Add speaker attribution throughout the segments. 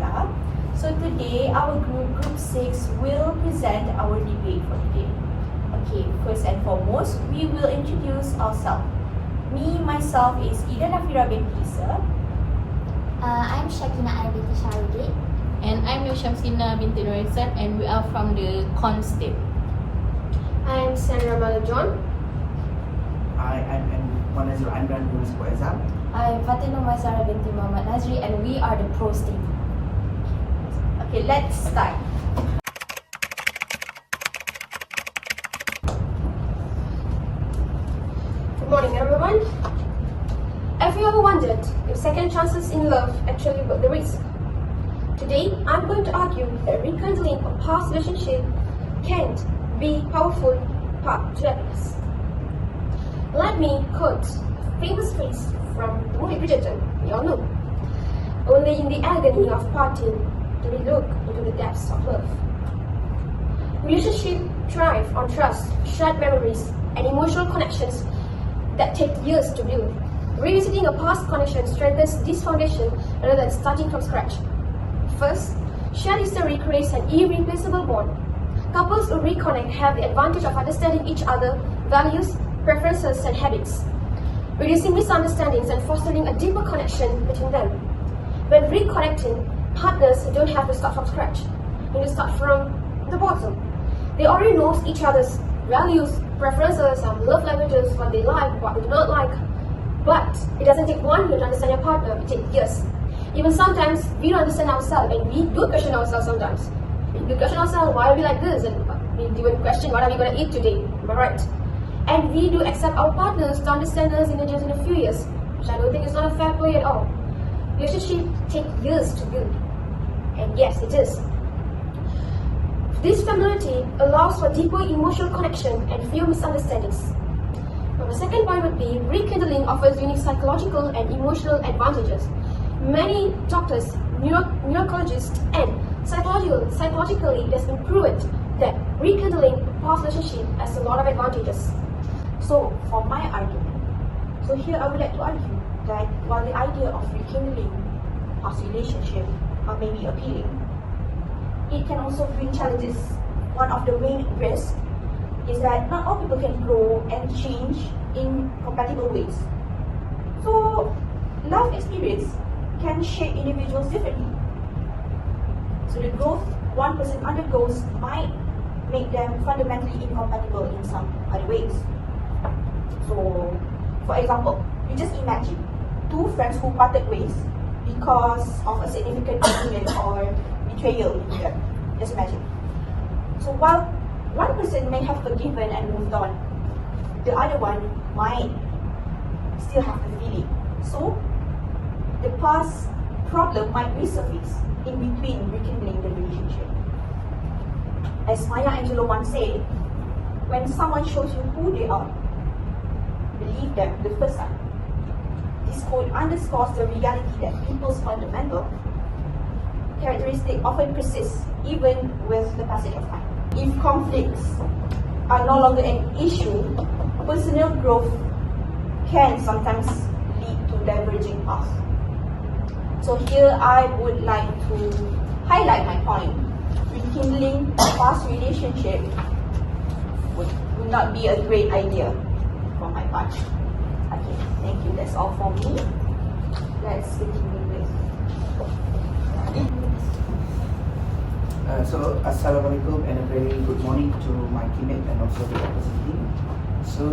Speaker 1: Aida. So today our group 6 will present our debate for today. Okay, first and foremost, we will introduce ourselves. Me, myself is Ida Nafira binti Isa.
Speaker 2: I'm Shakina binti Sharudi.
Speaker 3: And I'm Nur Shamsina binti Nurisan, and we are from the Constable.
Speaker 4: I'm Sandra Malajon.
Speaker 5: I'm Wanazir Andran Yunus Poezam.
Speaker 2: I'm Fatima Mazara binti Muhammad Nazri, and we are the Pros team.
Speaker 1: Okay, let's start.
Speaker 4: Good morning, everyone. Have you ever wondered if second chances in love actually worth the risk? Today, I'm going to argue that rekindling a past relationship can't be a powerful path to happiness. Let me quote a famous phrase from the movie Bridgerton. We all know. Only in the agony of parting do we look into the depths of love. Relationships thrive on trust, shared memories, and emotional connections that take years to build. Revisiting a past connection strengthens this foundation rather than starting from scratch. First, shared history creates an irreplaceable bond. Couples who reconnect have the advantage of understanding each other's values, preferences, and habits, reducing misunderstandings and fostering a deeper connection between them. When reconnecting, partners don't have to start from scratch. They need to start from the bottom. They already know each other's values, preferences, and love languages, what they like, what they do not like. But it doesn't take 1 year to understand your partner, it takes years. Even sometimes we don't understand ourselves, and we do question ourselves sometimes. We do question ourselves, why are we like this? And we even question, what are we going to eat today? Am I right? And we do accept our partners to understand us in just in a few years, which I don't think is not a fair play at all. Relationships take years to build. And yes, it is. This familiarity allows for deeper emotional connection and fewer misunderstandings. Now, the second point would be rekindling offers unique psychological and emotional advantages. Many doctors, neurologists, and psychologically, it has been proven that rekindling a past relationship has a lot of advantages.
Speaker 1: So, for my argument, so here I would like to argue that while the idea of rekindling past relationship may be appealing, it can also bring challenges. One of the main risks is that not all people can grow and change in compatible ways. So, life experience can shape individuals differently. So, the growth one person undergoes might make them fundamentally incompatible in some other ways. So, for example, you just imagine two friends who parted ways because of a significant argument or betrayal. Just imagine. So while one person may have forgiven and moved on, the other one might still have the feeling. So the past problem might resurface in between rekindling the relationship. As Maya Angelou once said, when someone shows you who they are, believe them the first time. This quote underscores the reality that people's fundamental characteristics often persist even with the passage of time. If conflicts are no longer an issue, personal growth can sometimes lead to diverging paths. So here I would like to highlight my point. Rekindling a past relationship would not be a great idea from my part. Okay, thank you. That's all for me. Let's continue with.
Speaker 5: So, Assalamualaikum and a very good morning to my teammate and also the opposite team. So,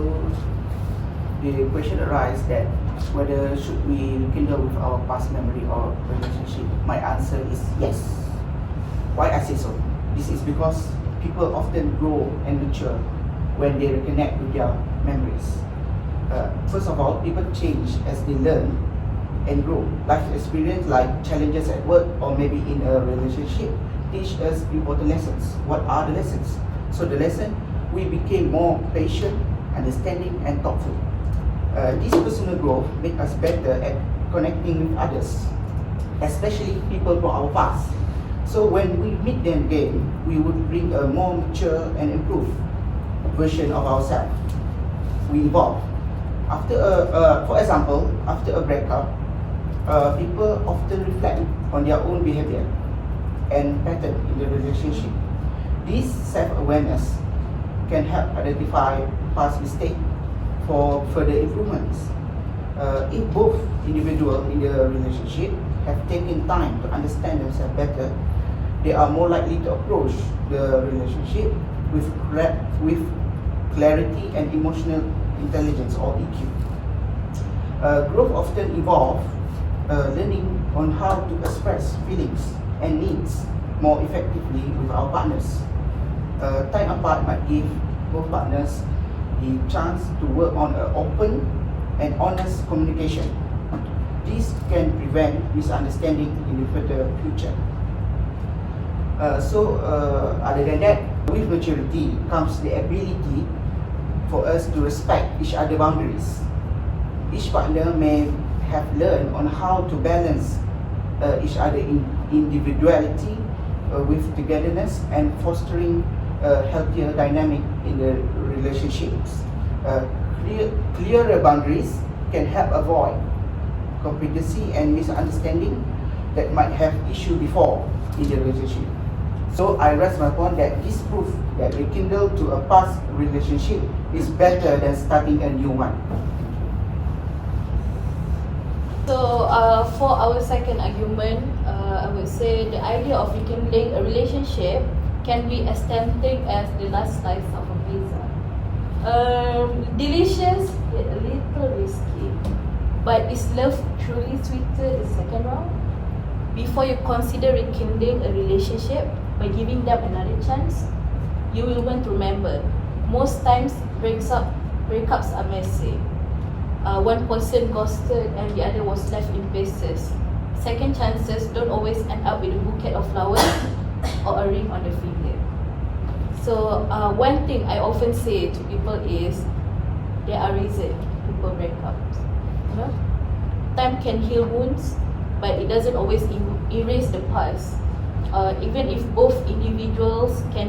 Speaker 5: the question arises that whether should we rekindle with our past memory or relationship? My answer is yes. Why I say so? This is because people often grow and mature when they reconnect with their memories. First of all, people change as they learn and grow. Life experience like challenges at work or maybe in a relationship teach us important lessons. What are the lessons? So the lesson, we became more patient, understanding and thoughtful. This personal growth makes us better at connecting with others, especially people from our past. So when we meet them again, we would bring a more mature and improved version of ourselves. We evolve. For example, after a breakup, people often reflect on their own behavior and pattern in the relationship. This self-awareness can help identify past mistakes for further improvements. If both individuals in the relationship have taken time to understand themselves better, they are more likely to approach the relationship with clarity and emotional intelligence, or EQ. Growth often involves learning on how to express feelings and needs more effectively with our partners. Time apart might give both partners the chance to work on an open and honest communication. This can prevent misunderstanding in the further future. Other than that, with maturity comes the ability for us to respect each other's boundaries. Each partner may have learned on how to balance each other's individuality with togetherness and fostering a healthier dynamic in the relationships. Clearer boundaries can help avoid competency and misunderstanding that might have issue before in the relationship. So I rest my point that this proof that rekindle to a past relationship is better than starting a new one.
Speaker 3: So for our second argument, I would say the idea of rekindling a relationship can be as tempting as the last slice of a pizza. Delicious yet a little risky, but is love truly sweeter the second round? Before you consider rekindling a relationship by giving them another chance, you will want to remember, most times breakups are messy. One person ghosted and the other was left in pieces. Second chances don't always end up with a bouquet of flowers or a ring on the finger. So one thing I often say to people is, there are reasons people break up. You know? Time can heal wounds, but it doesn't always erase the past. Even if both individuals can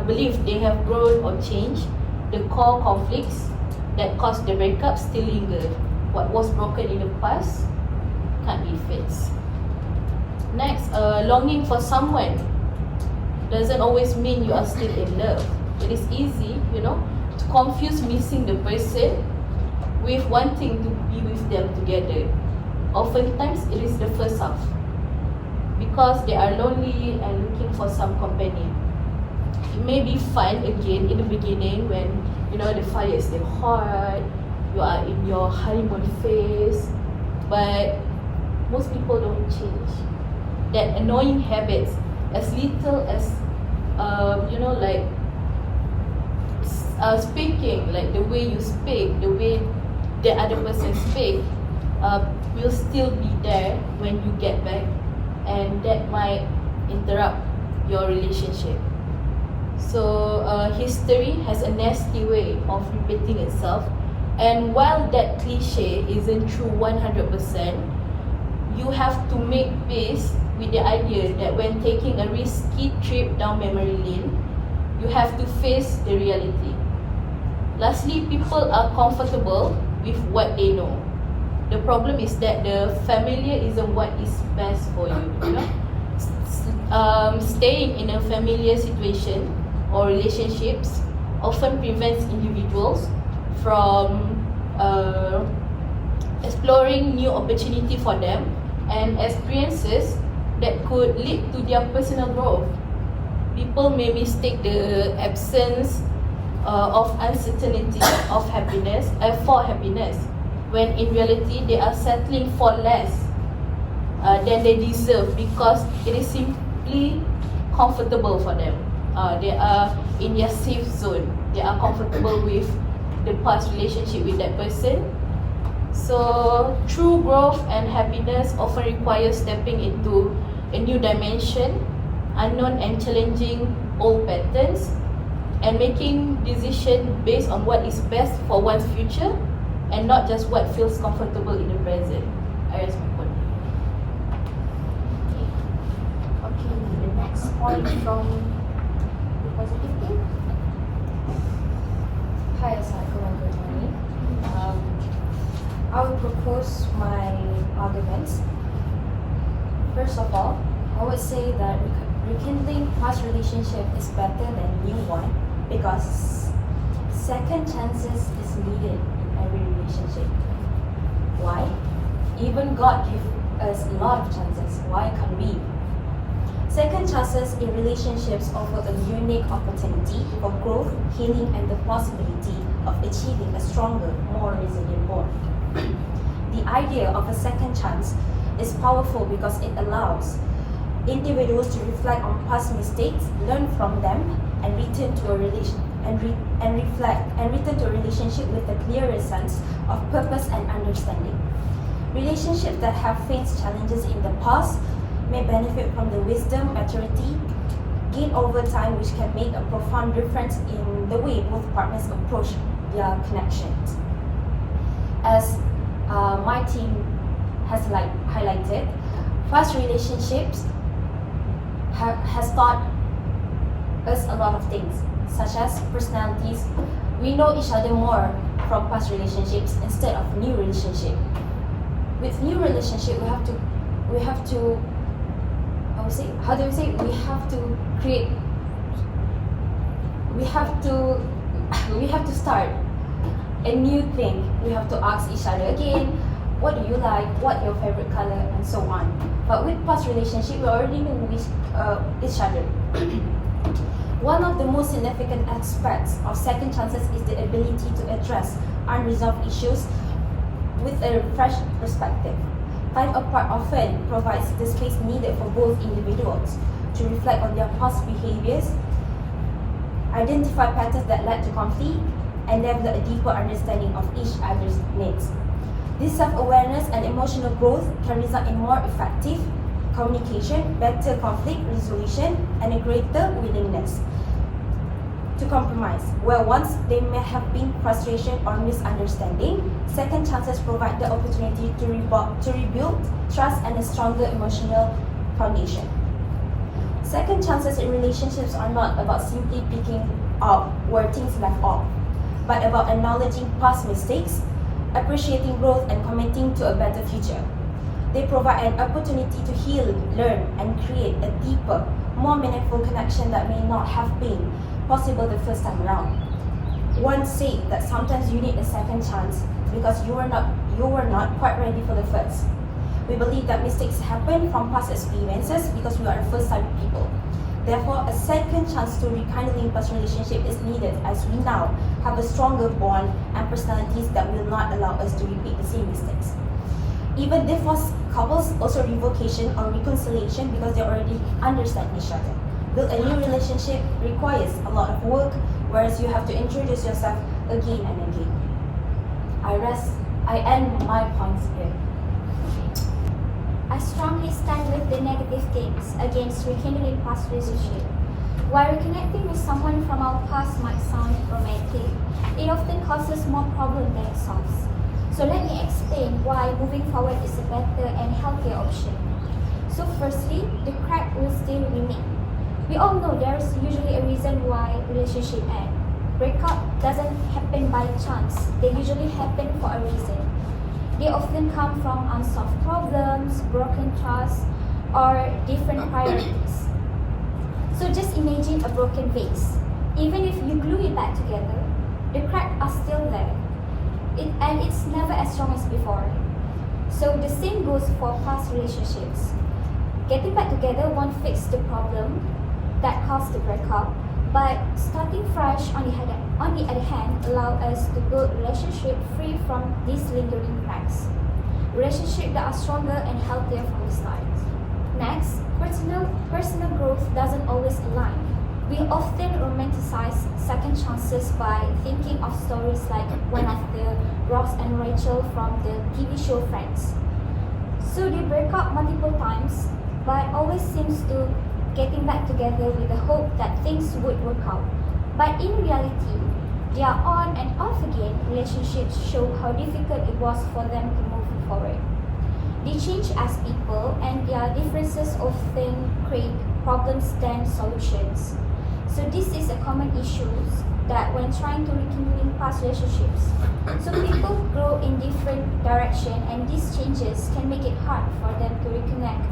Speaker 3: believe they have grown or changed, the core conflicts that caused the breakup still linger. What was broken in the past can't be fixed. Next, longing for someone doesn't always mean you are still in love. It is easy, to confuse missing the person with wanting to be with them together. Oftentimes, it is the first half, because they are lonely and looking for some companion. It may be fun again in the beginning when the fire is still hot, you are in your honeymoon phase, but most people don't change. That annoying habits, as little as speaking, like the way you speak, the way the other person speak, will still be there when you get back, and that might interrupt your relationship. So history has a nasty way of repeating itself, and while that cliche isn't true 100%, you have to make peace with the idea that when taking a risky trip down memory lane, you have to face the reality. Lastly, people are comfortable with what they know. The problem is that the familiar isn't what is best for you. Staying in a familiar situation or relationships often prevents individuals from exploring new opportunity for them and experiences that could lead to their personal growth. People may mistake the absence of uncertainty of happiness for happiness, when in reality they are settling for less than they deserve because it is simply comfortable for them. They are in their safe zone. They are comfortable with the past relationship with that person. So true growth and happiness often requires stepping into a new dimension, unknown and challenging old patterns, and making decisions based on what is best for one's future and not just what feels comfortable in the present. I rest my point.
Speaker 2: Okay, the next point from the positive team. Hi, Assalamualaikum and good morning. I will propose my arguments. First of all, I would say that rekindling past relationship is better than new one because second chances is needed in every relationship. Why? Even God gives us a lot of chances. Why can't we? Second chances in relationships offer a unique opportunity for growth, healing, and the possibility of achieving a stronger, more resilient bond. The idea of a second chance is powerful because it allows individuals to reflect on past mistakes, learn from them, and return to a relationship with a clearer sense of purpose and understanding. Relationships that have faced challenges in the past may benefit from the wisdom, maturity gained over time, which can make a profound difference in the way both partners approach their connections. As my team has highlighted, past relationships has taught us a lot of things, such as personalities. We know each other more from past relationships instead of new relationship. With new relationship, we have to start a new thing. We have to ask each other again, what do you like, what your favorite color, and so on. But with past relationship, we already know each other. One of the most significant aspects of second chances is the ability to address unresolved issues with a fresh perspective. Time apart often provides the space needed for both individuals to reflect on their past behaviors, identify patterns that led to conflict, and develop a deeper understanding of each other's needs. This self-awareness and emotional growth can result in more effective communication, better conflict resolution, and a greater willingness to compromise. Where once there may have been frustration or misunderstanding, second chances provide the opportunity to rebuild trust and a stronger emotional foundation. Second chances in relationships are not about simply picking up where things left off, but about acknowledging past mistakes, appreciating growth, and committing to a better future. They provide an opportunity to heal, learn, and create a deeper, more meaningful connection that may not have been possible the first time around. One said that sometimes you need a second chance because you were not quite ready for the first. We believe that mistakes happen from past experiences because we are first-time people. Therefore, a second chance to rekindling past relationship is needed as we now have a stronger bond and personalities that will not allow us to repeat the same mistakes. Even divorced couples also revocation or reconciliation because they already understand each other. Build a new relationship requires a lot of work, whereas you have to introduce yourself again and again. I end my points here.
Speaker 6: I strongly stand with the negative things against rekindling past relationship. While reconnecting with someone from our past might sound romantic, it often causes more problems than it solves. So let me explain why moving forward is a better and healthier option. So firstly, the crack will still remain. We all know there is usually a reason why relationship end. Breakup doesn't happen by chance. They usually happen for a reason. They often come from unsolved problems, broken trust, or different priorities. So just imagine a broken vase. Even if you glue it back together, the cracks are still there. And it's never as strong as before. So the same goes for past relationships. Getting back together won't fix the problem that caused the breakup, but starting fresh on the other hand allow us to build relationship free from these lingering cracks. Relationships that are stronger and healthier from the start. Next, personal growth doesn't always align. We often romanticize second chances by thinking of stories like one of the Ross and Rachel from the TV show Friends. So they break up multiple times, but always seems to getting back together with the hope that things would work out. But in reality, their on and off again relationships show how difficult it was for them to move forward. They change as people, and their differences often create problems than solutions. So this is a common issue that when trying to rekindle past relationships. So people grow in different direction, and these changes can make it hard for them to reconnect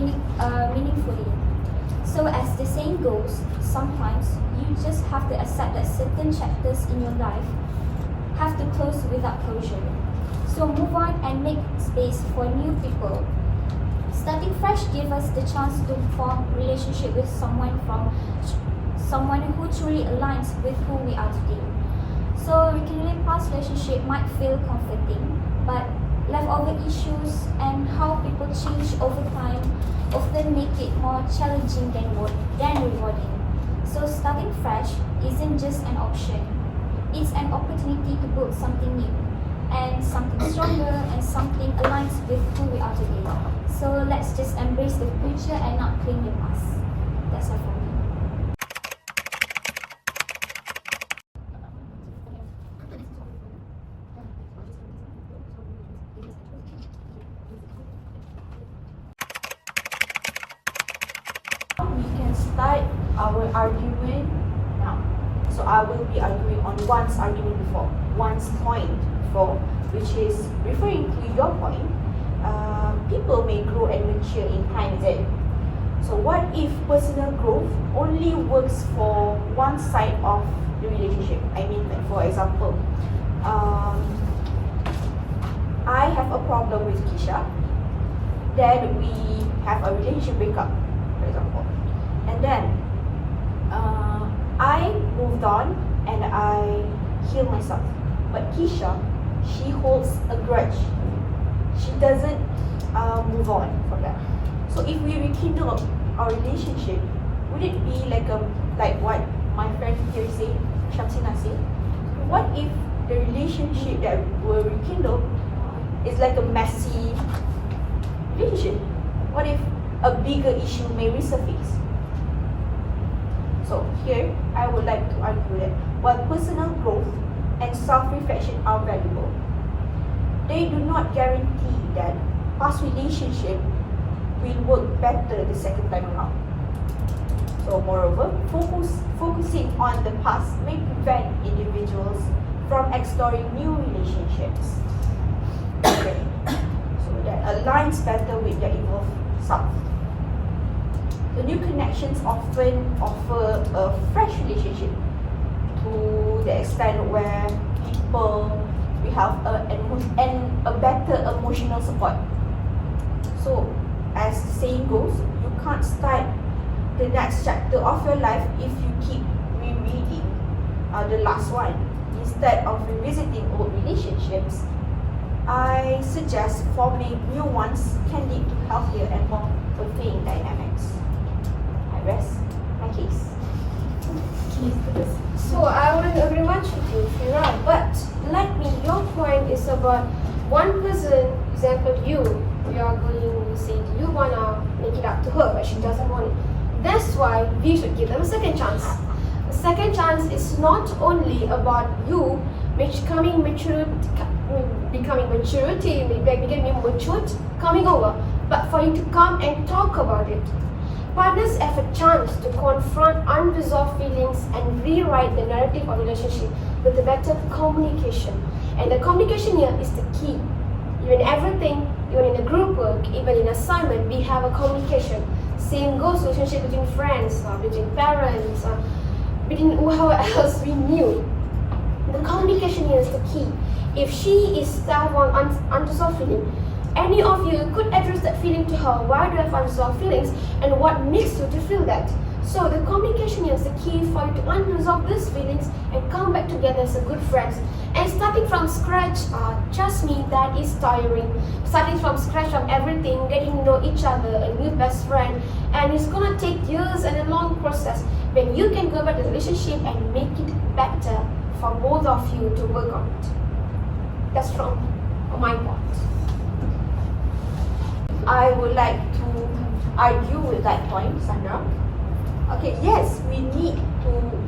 Speaker 6: meaningfully. So as the saying goes, sometimes you just have to accept that certain chapters in your life have to close without closure. So move on and make space for new people. Starting fresh gives us the chance to form relationship with someone who truly aligns with who we are today. So rekindling past relationship might feel comforting, but leftover issues and how people change over time often make it more challenging than rewarding. So starting fresh isn't just an option. It's an opportunity to build something new and something stronger and something aligns with who we are today. So let's just embrace the future and not cling the past. That's all for me.
Speaker 1: We can start our argument now. So I will be arguing on one's argument before, one's point before, which is referring to your point. People may grow and mature in time, is it? So what if personal growth only works for one side of the relationship? I mean, like for example, I have a problem with Kisha, then we have a relationship breakup, for example, and then I moved on and I healed myself. But Kisha, she holds a grudge. She doesn't move on from that. So if we rekindle our relationship, would it be like what my friend here said, Shamsina said? What if the relationship that will rekindle is like a messy relationship? What if a bigger issue may resurface? So here, I would like to argue that while personal growth and self-reflection are valuable, they do not guarantee that past relationship will work better the second time around. So moreover, focusing on the past may prevent individuals from exploring new relationships. Okay. So that aligns better with their evolved self. The new connections often offer a fresh relationship to the extent where we have a better emotional support. So, as the saying goes, you can't start the next chapter of your life if you keep rereading the last one. Instead of revisiting old relationships, I suggest forming new ones can lead to healthier and more fulfilling dynamics. I rest my case.
Speaker 4: So I wouldn't agree much with you, Fira, but like me, your point is about one person, example you are going to say you wanna make it up to her, but she doesn't want it. That's why we should give them a second chance. A second chance is not only about you becoming mature, coming over, but for you to come and talk about it. Partners have a chance to confront unresolved feelings and rewrite the narrative of relationship with a better communication. And the communication here is the key. Even everything, even in a group work, even in assignment, we have a communication. Same goes relationship between friends, between parents, between whoever else we knew. The communication here is the key. If she is having unresolved feeling, any of you could address that feeling to her. Why do you have unresolved feelings and what makes you to feel that? So the communication here is the key for you to unresolve these feelings and come back together as a good friends. And starting from scratch, trust me, that is tiring. Starting from scratch from everything, getting to know each other, a new best friend, and it's gonna take years and a long process. When you can go back to the relationship and make it better for both of you to work on it. That's from my part.
Speaker 1: I would like to argue with that point, Sandra. Okay, yes, we need to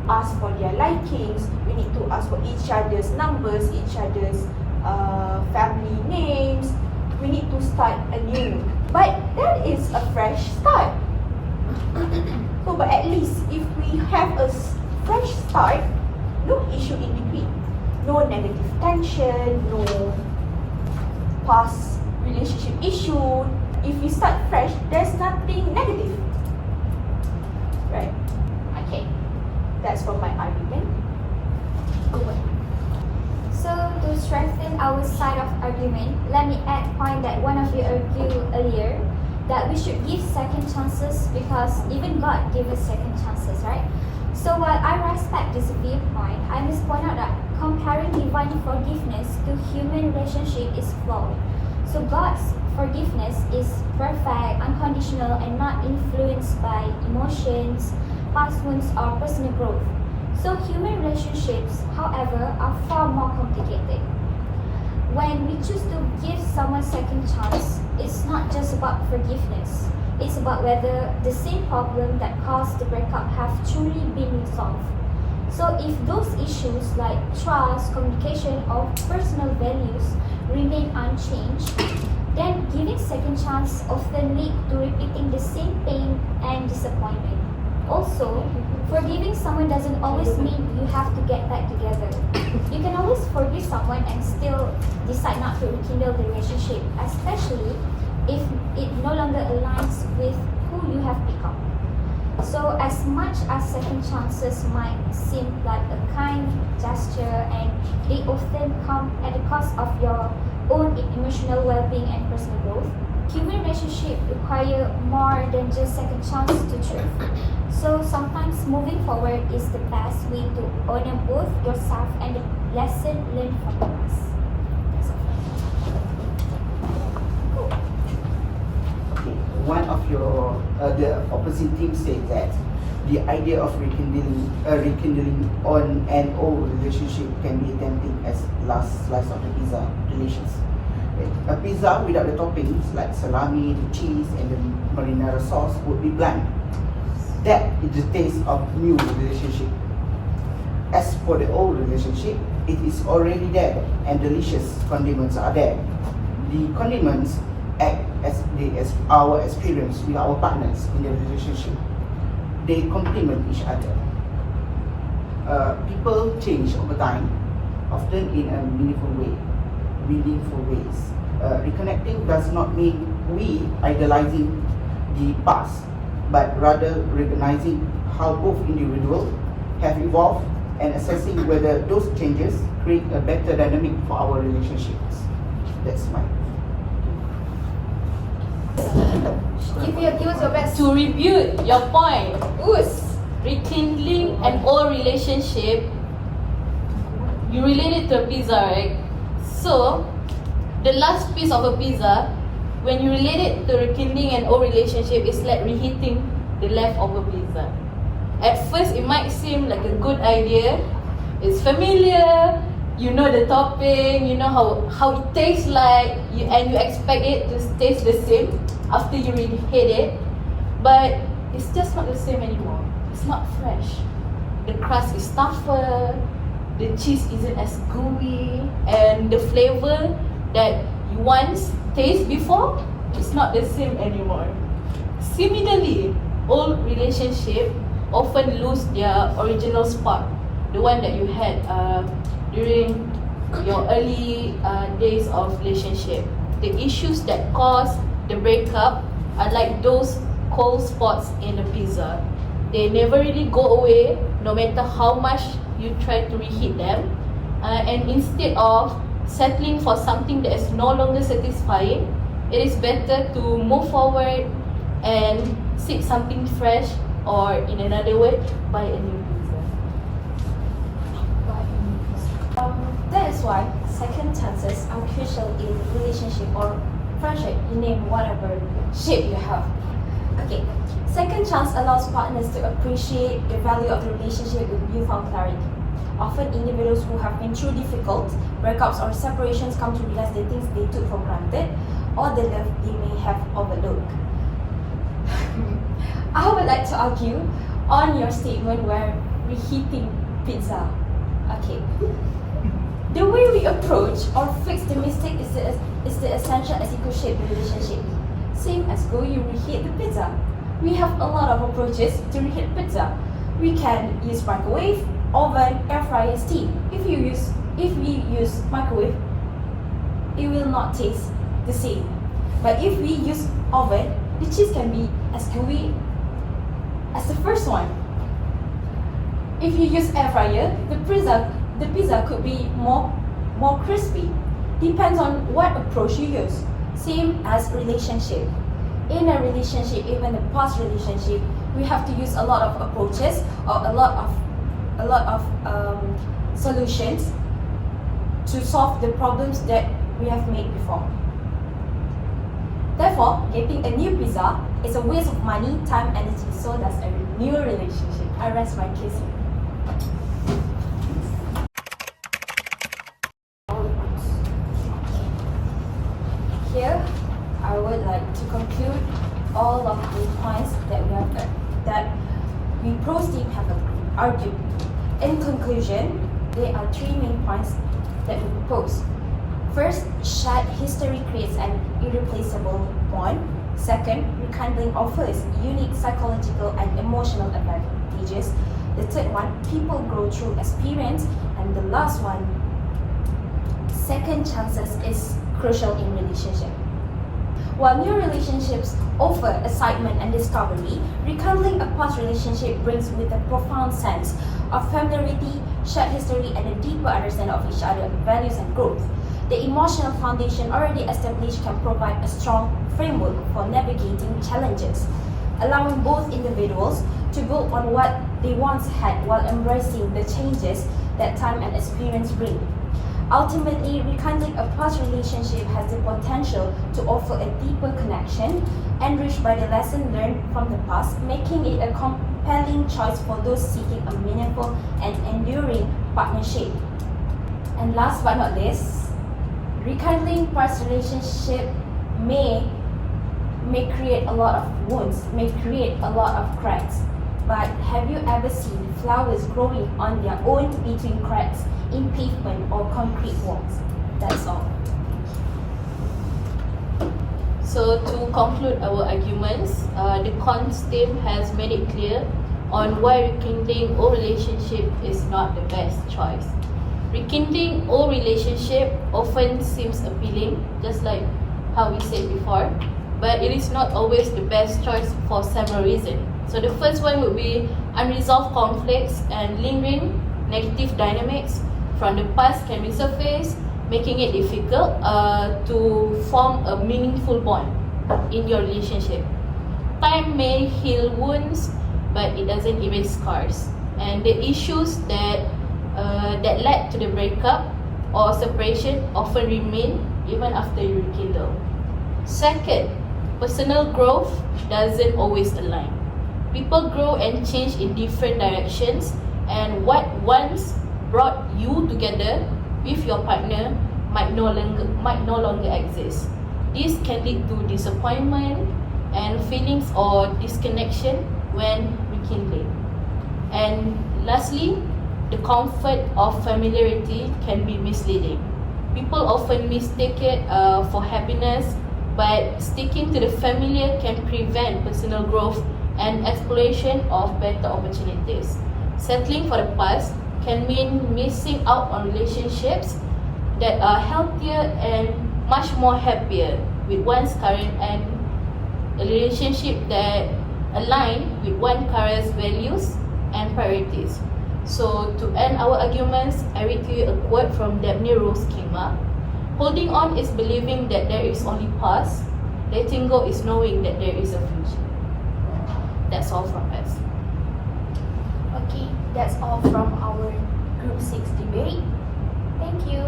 Speaker 1: ask for their likings, we need to ask for each other's numbers, each other's family names. We need to start anew. But that is a fresh start. So, but at least if we have a fresh start, no issue in between. No negative tension, no past relationship issue, if you start fresh, there's nothing negative. Right? Okay. That's for my argument. Go on.
Speaker 6: So to strengthen our side of argument, let me add point that one of you argued earlier that we should give second chances because even God gave us second chances, right? So while I respect this viewpoint, I must point out that comparing divine forgiveness to human relationship is flawed. So God's forgiveness is perfect, unconditional, and not influenced by emotions, past wounds, or personal growth. So human relationships, however, are far more complicated. When we choose to give someone second chance, it's not just about forgiveness. It's about whether the same problem that caused the breakup have truly been resolved. So if those issues like trust, communication, or personal values remain unchanged, then giving second chance often lead to repeating the same pain and disappointment. Also, forgiving someone doesn't always mean you have to get back together. You can always forgive someone and still decide not to rekindle the relationship, especially if it no longer aligns with who you have become. So as much as second chances might seem like a kind gesture and they often come at the cost of your own emotional well-being and personal growth, human relationships require more than just second chance to truth. So sometimes moving forward is the best way to honor both yourself and the lesson learned from the past.
Speaker 5: Okay. One of the opposite team said that the idea of rekindling on an old relationship can be tempting as last slice of the pizza relations. A pizza without the toppings like salami, the cheese, and the marinara sauce would be bland. That is the taste of new relationship. As for the old relationship, it is already there and delicious condiments are there. The condiments act as our experience with our partners in the relationship. They complement each other. People change over time, often in a meaningful ways. Reconnecting does not mean we idolizing the past, but rather recognizing how both individuals have evolved and assessing whether those changes create a better dynamic for our relationships. That's my
Speaker 1: Give us your best.
Speaker 3: To rebuke your point,
Speaker 1: Us.
Speaker 3: rekindling an old relationship, you relate it to a pizza, right? So, the last piece of a pizza, when you relate it to rekindling an old relationship, it's like reheating the leftover pizza. At first, it might seem like a good idea. It's familiar, you know the topping, you know how it tastes like, and you expect it to taste the same after you reheat it. But it's just not the same anymore. It's not fresh. The crust is tougher, the cheese isn't as gooey, and the flavor that you once tasted before, it's not the same anymore. Similarly, old relationships often lose their original spark, the one that you had during your early days of relationship. The issues that cause the breakup are like those cold spots in the pizza. They never really go away, no matter how much you try to reheat them. And instead of settling for something that is no longer satisfying, it is better to move forward and seek something fresh, or in another word, buy a new pizza.
Speaker 2: That is why second chances are crucial in relationship or friendship, you name whatever shape you have. Okay, second chance allows partners to appreciate the value of the relationship with newfound clarity. Often individuals who have been through difficult breakups or separations come to realize the things they took for granted or the love they may have overlooked. I would like to argue on your statement where reheating pizza. Okay. The way we approach or fix the mistake is the essential as it could shape the relationship. Same as go you reheat the pizza. We have a lot of approaches to reheat pizza. We can use microwave, oven, air fryer, steam. If we use microwave, it will not taste the same. But if we use oven, the cheese can be as gooey as the first one. If you use air fryer, the pizza could be more crispy. Depends on what approach you use. Same as relationship. In a relationship, even a past relationship, we have to use a lot of approaches or a lot of solutions to solve the problems that we have made before. Therefore, getting a new pizza is a waste of money, time, energy. So does a new relationship. I rest my case here. Here, I would like to conclude all of the points that we pros team have argued. In conclusion, there are three main points that we propose. First, shared history creates an irreplaceable bond. Second, rekindling offers unique psychological and emotional advantages. The third one, people grow through experience. And the last one, second chances is crucial in relationship. While new relationships offer excitement and discovery, rekindling a past relationship brings with a profound sense of familiarity, shared history, and a deeper understanding of each other's values and growth. The emotional foundation already established can provide a strong framework for navigating challenges, allowing both individuals to build on what they once had while embracing the changes that time and experience bring. Ultimately, rekindling a past relationship has the potential to offer a deeper connection, enriched by the lesson learned from the past, making it a compelling choice for those seeking a meaningful and enduring partnership. And last but not least, rekindling past relationship may create a lot of wounds, may create a lot of cracks. But have you ever seen flowers growing on their own between cracks in pavement or concrete walls? That's all.
Speaker 3: So to conclude our arguments, the cons team has made it clear on why rekindling old relationship is not the best choice. Rekindling old relationship often seems appealing, just like how we said before, but it is not always the best choice for several reasons. So the first one would be unresolved conflicts and lingering negative dynamics from the past can resurface, making it difficult to form a meaningful bond in your relationship. Time may heal wounds, but it doesn't erase scars. And the issues that led to the breakup or separation often remain even after you rekindle. Second, personal growth doesn't always align. People grow and change in different directions, and what once brought you together with your partner might no longer exist. This can lead to disappointment and feelings or disconnection when rekindling. And lastly, the comfort of familiarity can be misleading. People often mistake it for happiness, but sticking to the familiar can prevent personal growth and exploration of better opportunities. Settling for the past can mean missing out on relationships that are healthier and much more happier with one's current, and a relationship that align with one's current values and priorities. So to end our arguments, I read to you a quote from Dabney Rose Kingma. Holding on is believing that there is only past. Letting go is knowing that there is a future. That's all from us.
Speaker 1: Okay, that's all from our Group 6 debate. Thank you.